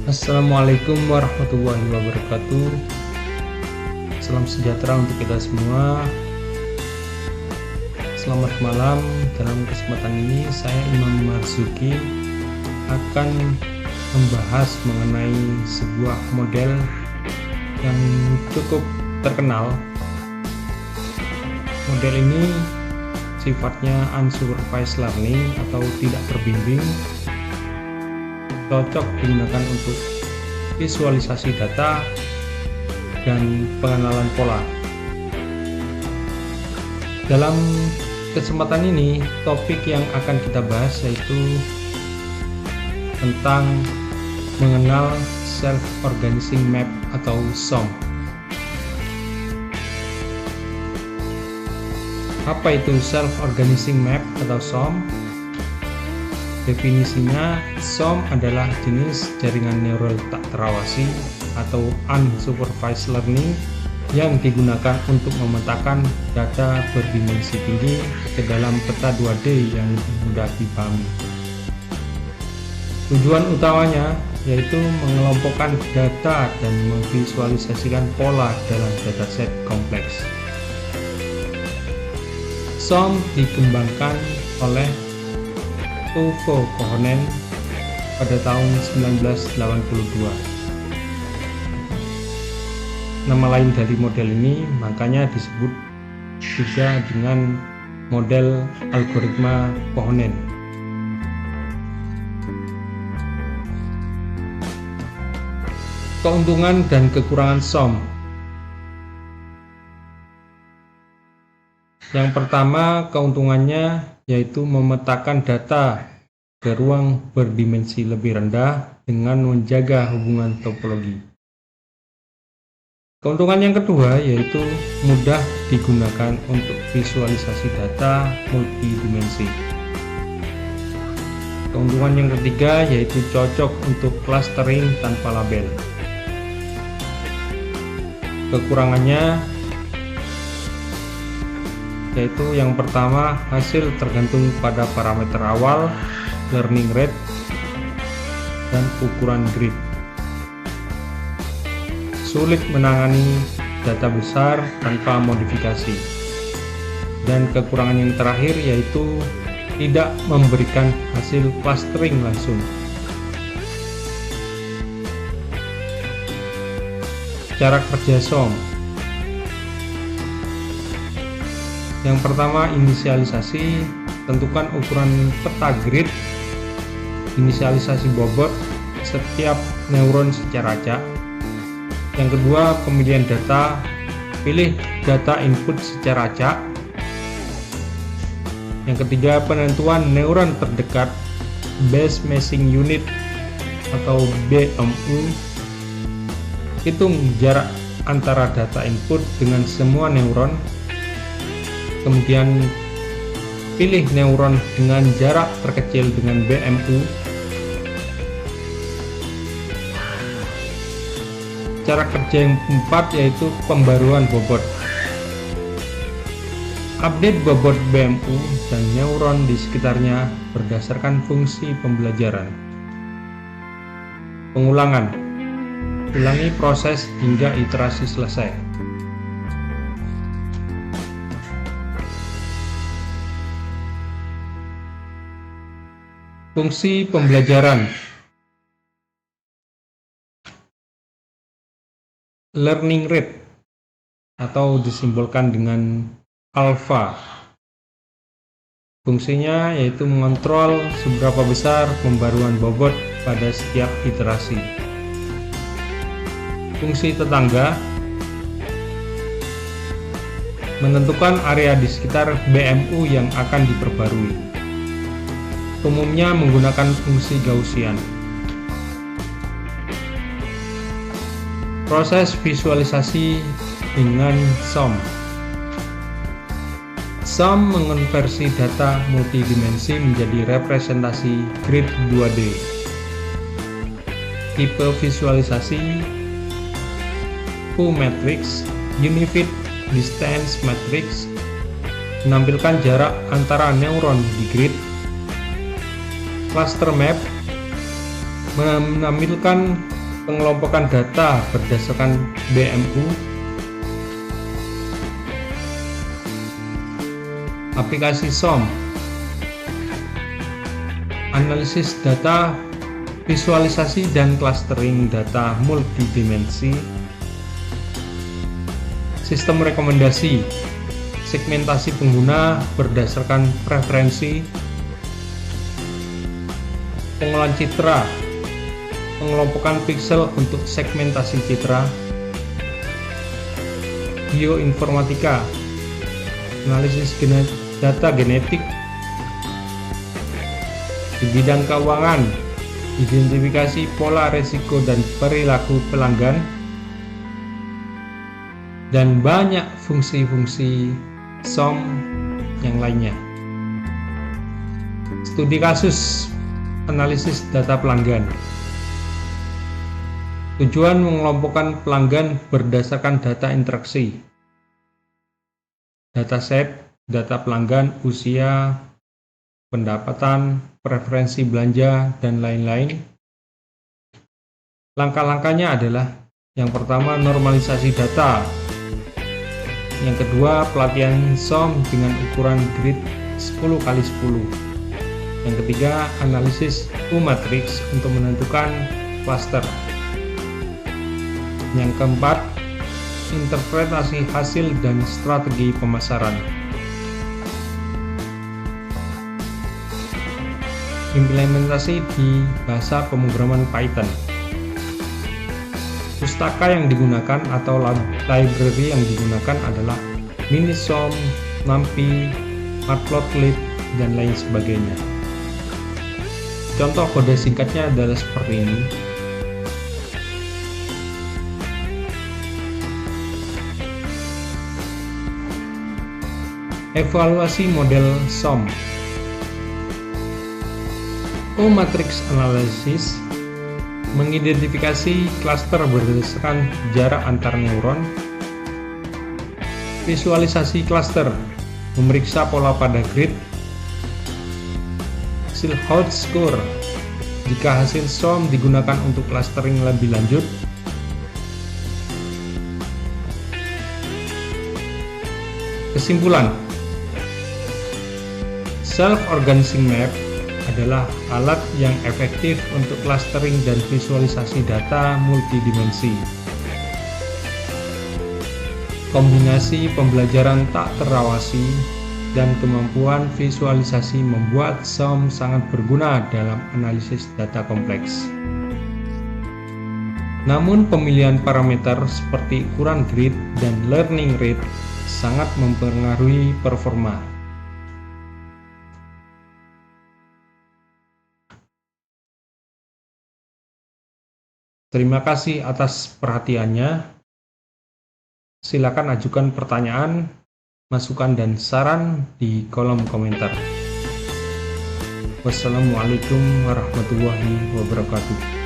Assalamualaikum warahmatullahi wabarakatuh. Salam sejahtera untuk kita semua. Selamat malam. Dalam kesempatan ini saya Imam Marzuki akan membahas mengenai sebuah model yang cukup terkenal. Model ini sifatnya unsupervised learning atau tidak terbimbing, cocok digunakan untuk visualisasi data dan pengenalan pola. Dalam kesempatan ini, topik yang akan kita bahas yaitu tentang mengenal self-organizing map atau SOM. Apa itu self-organizing map atau SOM? Definisinya, SOM adalah jenis jaringan neural tak terawasi atau unsupervised learning yang digunakan untuk memetakan data berdimensi tinggi ke dalam peta 2D yang mudah dipahami. Tujuan utamanya yaitu mengelompokkan data dan memvisualisasikan pola dalam dataset kompleks. SOM dikembangkan oleh Tuvo Kohonen pada tahun 1982. Nama lain dari model ini makanya disebut juga dengan model algoritma Kohonen. Keuntungan dan kekurangan SOM. Yang pertama, keuntungannya yaitu memetakan data ke ruang berdimensi lebih rendah dengan menjaga hubungan topologi. Keuntungan yang kedua yaitu mudah digunakan untuk visualisasi data multidimensi. Keuntungan yang ketiga yaitu cocok untuk clustering tanpa label. Kekurangannya yaitu yang pertama, hasil tergantung pada parameter awal, learning rate, dan ukuran grid. Sulit menangani data besar tanpa modifikasi. Dan kekurangan yang terakhir yaitu tidak memberikan hasil clustering langsung. Cara kerja SOM. Yang pertama, inisialisasi. Tentukan ukuran peta grid, inisialisasi bobot setiap neuron secara acak. Yang kedua, pemilihan data. Pilih data input secara acak. Yang ketiga, penentuan neuron terdekat, base matching unit atau BMU. Hitung jarak antara data input dengan semua neuron. Kemudian pilih neuron dengan jarak terkecil dengan BMU. Cara kerja yang keempat yaitu pembaruan bobot. Update bobot BMU dan neuron di sekitarnya berdasarkan fungsi pembelajaran. Pengulangan. Ulangi proses hingga iterasi selesai. Fungsi pembelajaran. Learning rate atau disimbolkan dengan alpha. Fungsinya yaitu mengontrol seberapa besar pembaruan bobot pada setiap iterasi. Fungsi tetangga. Menentukan area di sekitar BMU yang akan diperbarui. Umumnya menggunakan fungsi Gaussian. Proses visualisasi dengan SOM. SOM mengonversi data multidimensi menjadi representasi grid 2D. Tipe visualisasi Q matrix, Unifit Distance Matrix, menampilkan jarak antara neuron di grid. Cluster map menampilkan pengelompokan data berdasarkan BMU, aplikasi SOM, analisis data, visualisasi dan clustering data multidimensi, sistem rekomendasi, segmentasi pengguna berdasarkan preferensi, pengolahan citra, pengelompokan pixel untuk segmentasi citra, bioinformatika, analisis data genetik. Di bidang keuangan, identifikasi pola risiko dan perilaku pelanggan, dan banyak fungsi-fungsi SOM yang lainnya. Studi kasus, analisis data pelanggan. Tujuan mengelompokkan pelanggan berdasarkan data interaksi, dataset, data pelanggan, usia, pendapatan, preferensi belanja, dan lain-lain. Langkah-langkahnya adalah: yang pertama, normalisasi data. Yang kedua, pelatihan SOM dengan ukuran grid 10x10. Yang ketiga, analisis U-matrix untuk menentukan cluster. Yang keempat, interpretasi hasil dan strategi pemasaran. Implementasi di bahasa pemrograman Python. Pustaka yang digunakan atau library yang digunakan adalah Minisom, NumPy, Matplotlib, dan lain sebagainya. Contoh kode singkatnya adalah seperti ini. Evaluasi model SOM. O-matrix analysis mengidentifikasi klaster berdasarkan jarak antar neuron. Visualisasi klaster memeriksa pola pada grid. Hasil hot score jika hasil SOM digunakan untuk clustering lebih lanjut. Kesimpulan, self-organizing map adalah alat yang efektif untuk clustering dan visualisasi data multidimensi. Kombinasi pembelajaran tak terawasi dan kemampuan visualisasi membuat SOM sangat berguna dalam analisis data kompleks. Namun pemilihan parameter seperti ukuran grid dan learning rate sangat mempengaruhi performa. Terima kasih atas perhatiannya. Silakan ajukan pertanyaan, masukan, dan saran di kolom komentar. Wassalamualaikum warahmatullahi wabarakatuh.